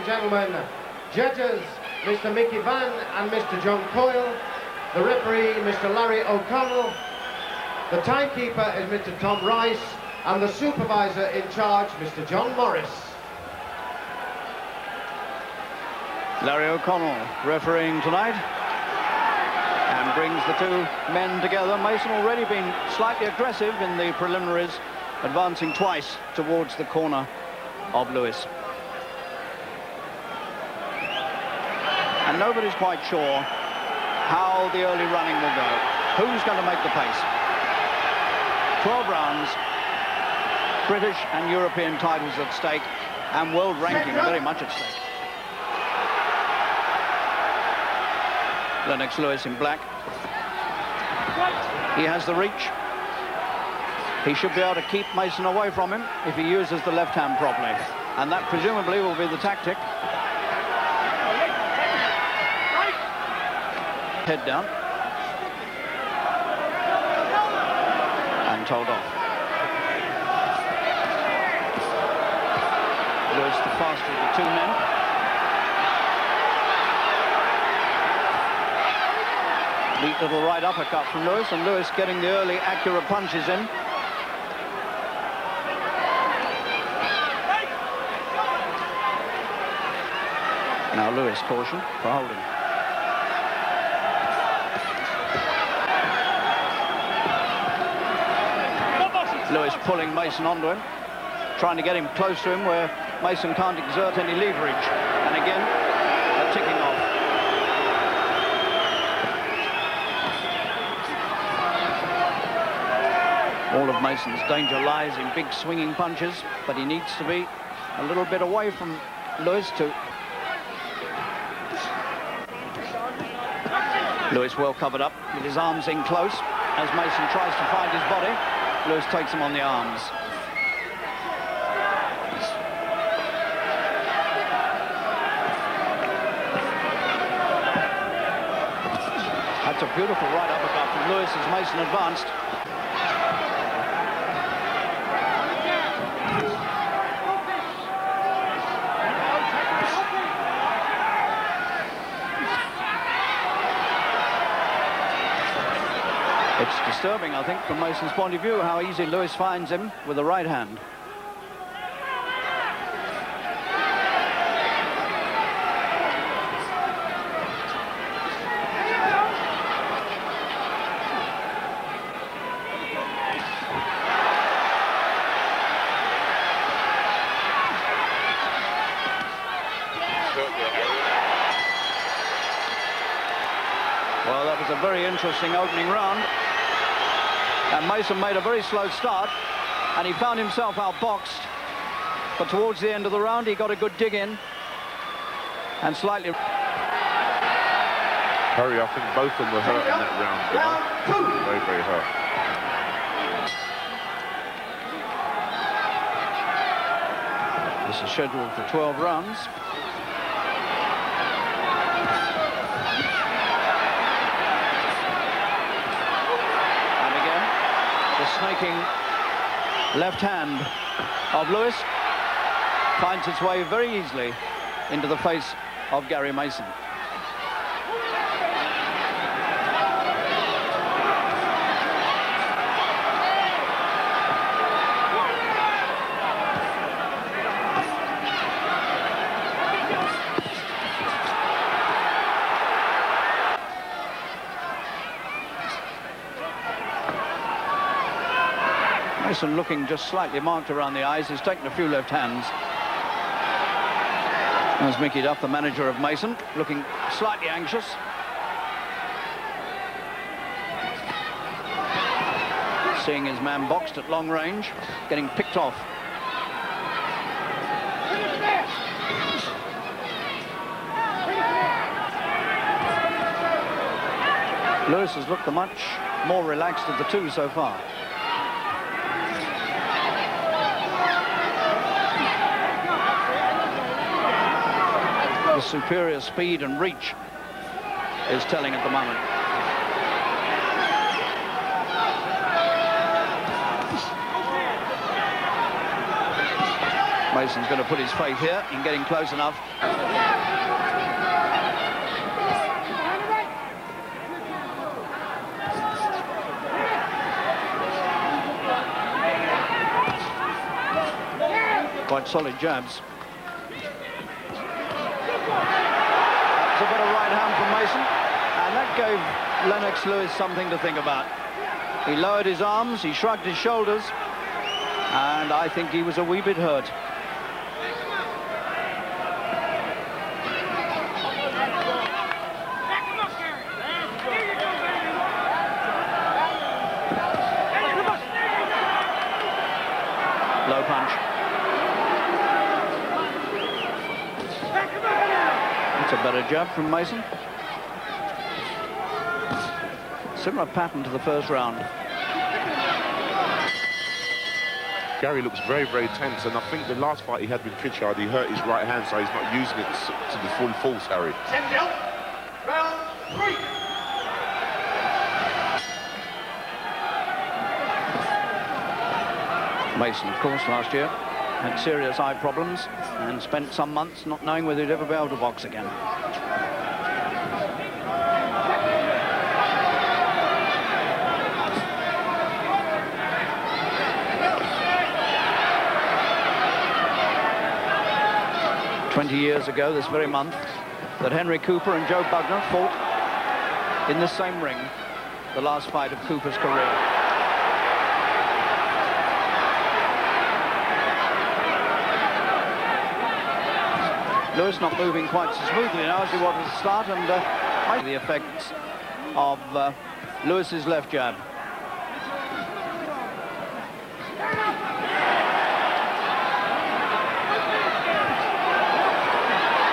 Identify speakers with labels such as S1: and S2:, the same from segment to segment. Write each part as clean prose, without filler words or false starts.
S1: gentlemen. Judges, Mr. Mickey Van and Mr. John Coyle. The referee, Mr. Larry O'Connell. The timekeeper is Mr. Tom Rice. And the supervisor in charge, Mr. John Morris.
S2: Larry O'Connell refereeing tonight and brings the two men together. Mason already been slightly aggressive in the preliminaries, advancing twice towards the corner of Lewis. And nobody's quite sure how the early running will go. Who's going to make the pace? 12 rounds, British and European titles at stake, and world ranking very much at stake. Lennox Lewis in black. He has the reach. He should be able to keep Mason away from him if he uses the left hand properly. And that presumably will be the tactic. Head down. And told off. Lewis the faster of the two men. Neat little right uppercut from Lewis, and Lewis getting the early accurate punches in. Now Lewis caution for holding. Lewis pulling Mason onto him, trying to get him close to him where Mason can't exert any leverage. And again, a ticking off. All of Mason's danger lies in big swinging punches, but he needs to be a little bit away from Lewis to... Lewis well covered up with his arms in close as Mason tries to find his body. Lewis takes him on the arms. That's a beautiful right uppercut from Lewis as Mason advanced. It's disturbing, I think, from Mason's point of view, how easy Lewis finds him with the right hand. Well, that was a very interesting opening round. And Mason made a very slow start, and he found himself outboxed. But towards the end of the round, he got a good dig in, and slightly...
S3: Harry, I think both of them were hurt in that round. Very, very hurt.
S2: This is scheduled for 12 rounds. Snaking left hand of Lewis finds its way very easily into the face of Gary Mason. Mason looking just slightly marked around the eyes. He's taken a few left hands. There's Mickey Duff, the manager of Mason, looking slightly anxious. Seeing his man boxed at long range, getting picked off. Lewis has looked the much more relaxed of the two so far. The superior speed and reach is telling at the moment. Mason's going to put his faith here in getting close enough. Quite solid jabs. That's a bit of right hand from Mason, and that gave Lennox Lewis something to think about. He lowered his arms, he shrugged his shoulders, and I think he was a wee bit hurt. Low punch. That's a better jab from Mason. Similar pattern to the first round.
S3: Gary looks very, very tense, and I think the last fight he had with Pritchard, he hurt his right hand, so he's not using it to the full force, Harry.
S1: Round 3.
S2: Mason, of course, last year had serious eye problems and spent some months not knowing whether he'd ever be able to box again. Years ago, this very month, that Henry Cooper and Joe Bugner fought in the same ring, the last fight of Cooper's career. Lewis not moving quite so smoothly now as he was at the start, and the effects of Lewis's left jab.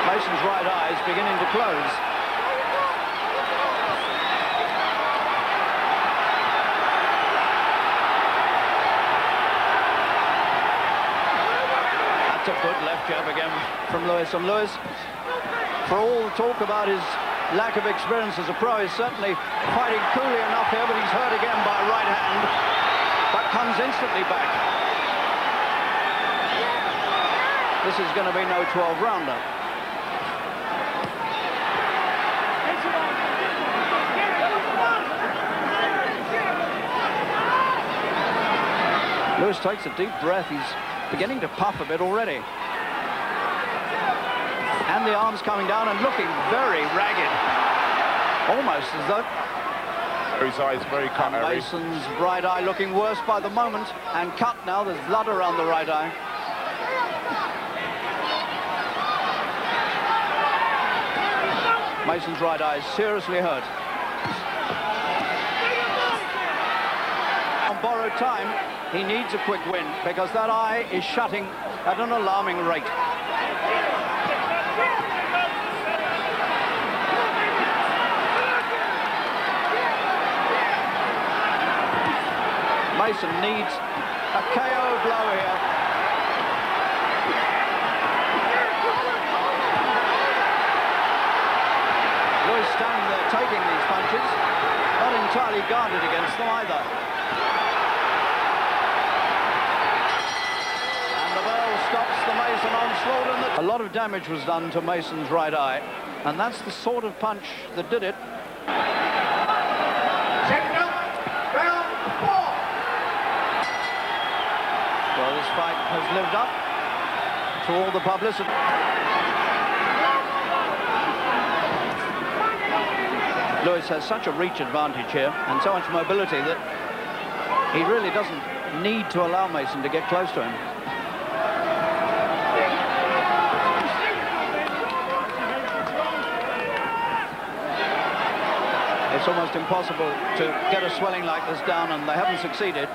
S2: Mason's right eye is beginning to close. That's a good left jab again from Lewis. And Lewis, for all the talk about his lack of experience as a pro, is certainly fighting coolly enough here, but he's hurt again by a right hand, but comes instantly back. This is going to be no 12-rounder. Lewis takes a deep breath. He's beginning to puff a bit already. And the arms coming down and looking very ragged. Almost as though...
S3: His eye is very cut, Harry.
S2: Mason's right eye looking worse by the moment. And cut now. There's blood around the right eye. Mason's right eye is seriously hurt. On borrowed time, he needs a quick win because that eye is shutting at an alarming rate. Mason needs a KO blow here. Lewis standing there taking these punches, not entirely guarded against them either. Stops the Mason onslaught, and a lot of damage was done to Mason's right eye, and that's the sort of punch that did it.
S1: Second up, round 4.
S2: Well, this fight has lived up to all the publicity. Lewis has such a reach advantage here and so much mobility that he really doesn't need to allow Mason to get close to him. It's almost impossible to get a swelling like this down, and they haven't succeeded.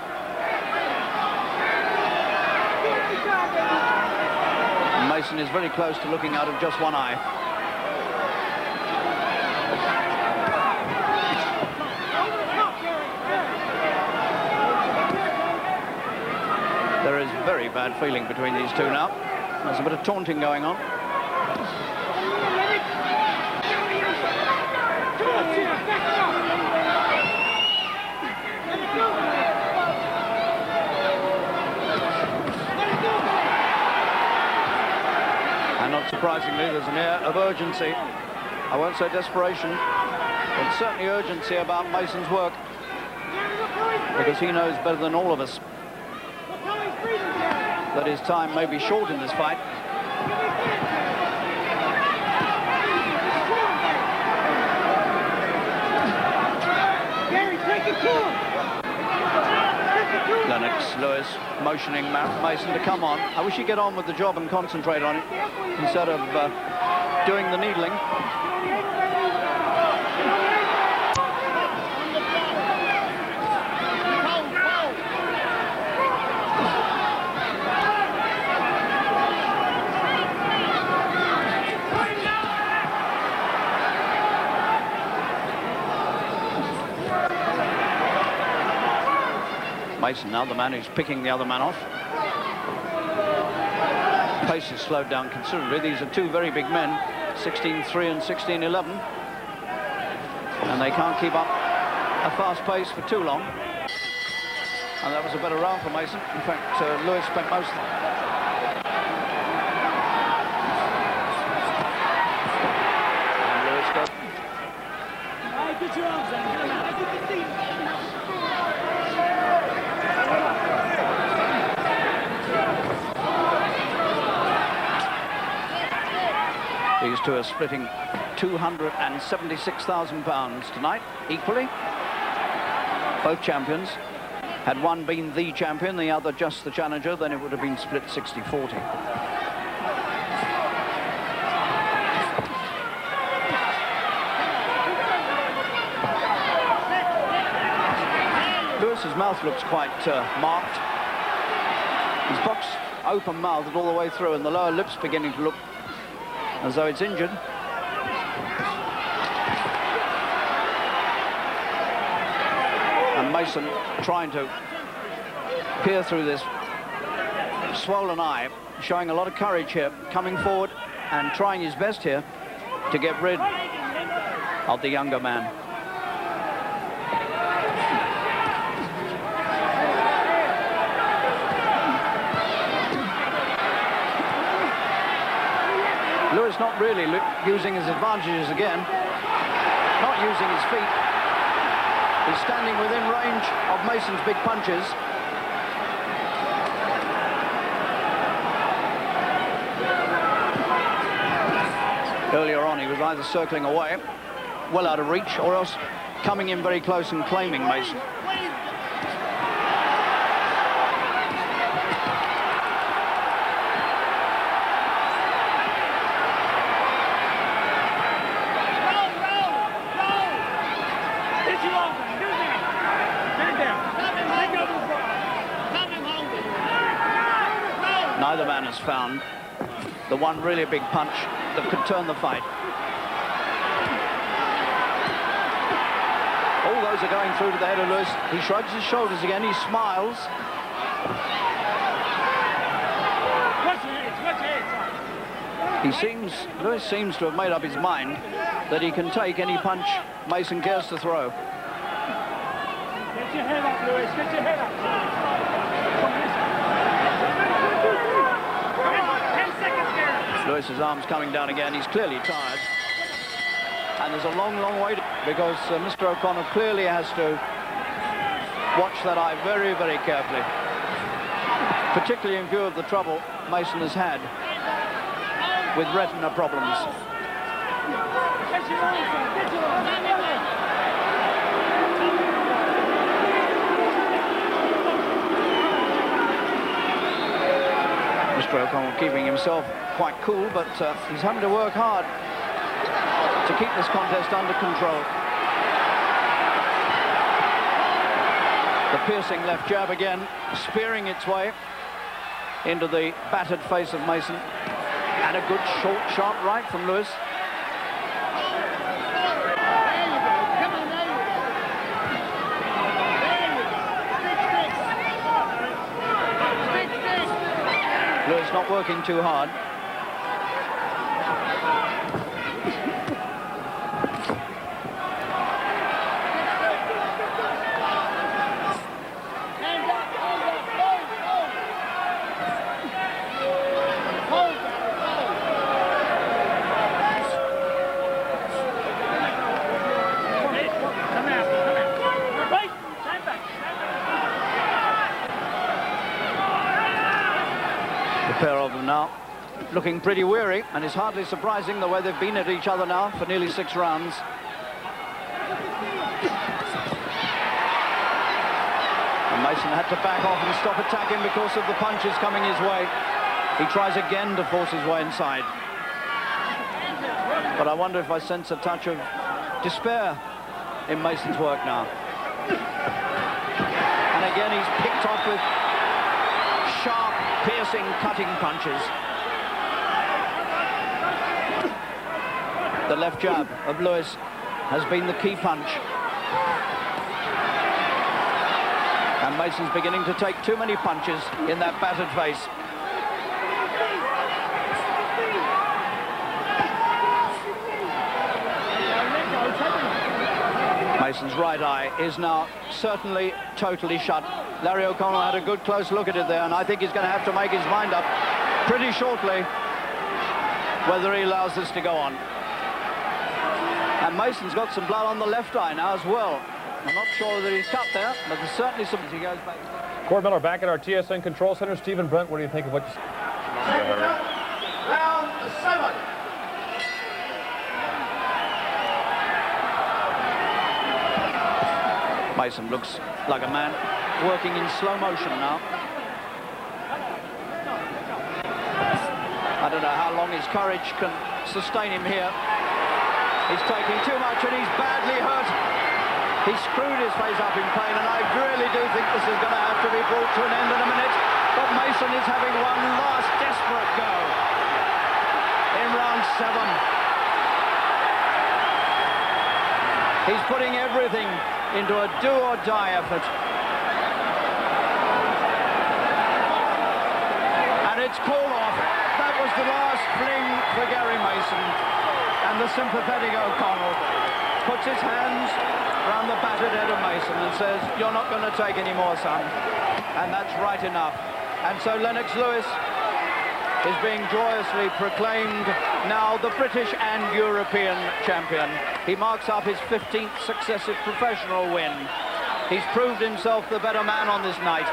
S2: And Mason is very close to looking out of just one eye. There is very bad feeling between these two now. There's a bit of taunting going on. there's an air of urgency. I won't say desperation, but certainly urgency about Mason's work, because he knows better than all of us that his time may be short in this fight. Lennox, Lewis motioning Mason to come on. I wish he'd get on with the job and concentrate on it instead of doing the needling. Mason now the man who's picking the other man off. Pace is slowed down considerably. These are two very big men, 16-3 and 16-11. And they can't keep up a fast pace for too long. And that was a better round for Mason. In fact, Lewis spent most of it. And Lewis goes.
S4: Get your arms down.
S2: These two are splitting £276,000 tonight, equally. Both champions. Had one been the champion, the other just the challenger, then it would have been split 60-40. Lewis's mouth looks quite marked. His box open-mouthed all the way through, and the lower lip's beginning to look as though it's injured. And Mason trying to peer through this swollen eye, showing a lot of courage here, coming forward and trying his best here to get rid of the younger man. Lewis not really using his advantages again, not using his feet. He's standing within range of Mason's big punches. Earlier on, he was either circling away, well out of reach, or else coming in very close and claiming Mason. Neither man has found the one really big punch that could turn the fight. All those are going through to the head of Lewis. He shrugs his shoulders again, he smiles. Lewis seems to have made up his mind that he can take any punch Mason cares to throw.
S4: Get your head up, Lewis, get your head up.
S2: Lewis's arms coming down again. He's clearly tired. And there's a long, long way to, because Mr. O'Connor clearly has to watch that eye very, very carefully. Particularly in view of the trouble Mason has had with retina problems.
S4: Get your arms down, get your arms down.
S2: Mr. O'Connell keeping himself quite cool, but he's having to work hard to keep this contest under control. The piercing left jab again, spearing its way into the battered face of Mason. And a good, short, sharp right from Lewis. Lewis not working too hard. looking pretty weary, and it's hardly surprising the way they've been at each other now for nearly 6 rounds. And Mason had to back off and stop attacking because of the punches coming his way. He tries again to force his way inside. But I wonder if I sense a touch of despair in Mason's work now. And again, he's picked off with sharp, piercing, cutting punches. The left jab of Lewis has been the key punch. And Mason's beginning to take too many punches in that battered face. Mason's right eye is now certainly totally shut. Larry O'Connell had a good close look at it there, and I think he's going to have to make his mind up pretty shortly whether he allows this to go on. And Mason's got some blood on the left eye now as well. I'm not sure that he's cut there, but there's certainly some as he goes back.
S5: Cord Miller back at our TSN Control Center. Stephen Brent, what do you think of what you see?
S1: Round 7.
S2: Mason looks like a man working in slow motion now. I don't know how long his courage can sustain him here. He's taking too much and he's badly hurt. He screwed his face up in pain, and I really do think this is going to have to be brought to an end in a minute. But Mason is having one last desperate go in round 7. He's putting everything into a do-or-die effort. And it's called off. That was the last fling for Gary Mason. And the sympathetic O'Connell puts his hands around the battered head of Mason and says, "You're not going to take any more, son." And that's right enough. And so Lennox Lewis is being joyously proclaimed now the British and European champion. He marks up his 15th successive professional win. He's proved himself the better man on this night.